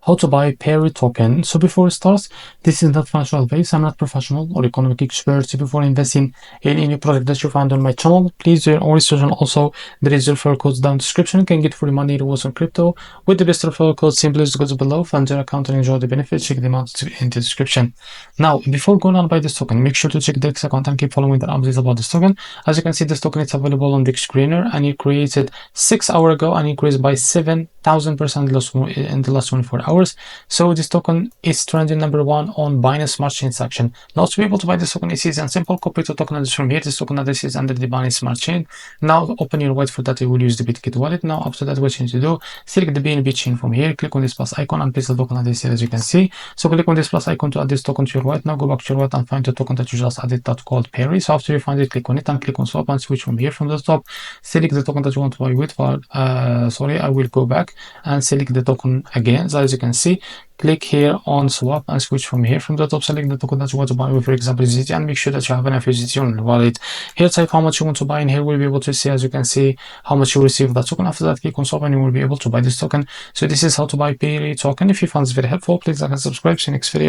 how to buy Perry token. So before we start, this is not financial advice. I'm not professional or economic expert. So before investing in any project that you find on my channel, please do your own research. And also, there is referral codes down in the description. You can get free money rewards on crypto with the best referral code. Simply just go below, fund your account and enjoy the benefits. Check them out in the description. Now, before going on buy this token, make sure to check the WEEX account and keep following the updates about this token. As you can see, this token is available on the screener, and you created 6 hours ago and increased by 7,000% in the last 24 hours. So this token is trending number 1 on Binance Smart Chain section. Now, to be able to buy this token, it is a simple. Copy the token address from here. This token address is under the Binance Smart Chain. Now open your wallet. For that, you will use the BitKit wallet. Now after that, what you need to do, select the BNB chain from here, click on this plus icon and place the token address here, as you can see. So click on this plus icon to add this token to your wallet. Now go back to your wallet and find the token that you just added that called Perry. So after you find it, click on it and click on swap and switch from here. From the top, select the token that you want to buy with. I will go back and select the token again. So as you can see, click here on swap and switch from here. From the top, select the token that you want to buy with, for example, USDT, and make sure that you have enough USDT on your wallet. Here type how much you want to buy, and here we'll be able to see, as you can see, how much you receive that token. After that, click on swap and you will be able to buy this token. So this is how to buy Perry token. If you found this very helpful, please like and subscribe. See you next video.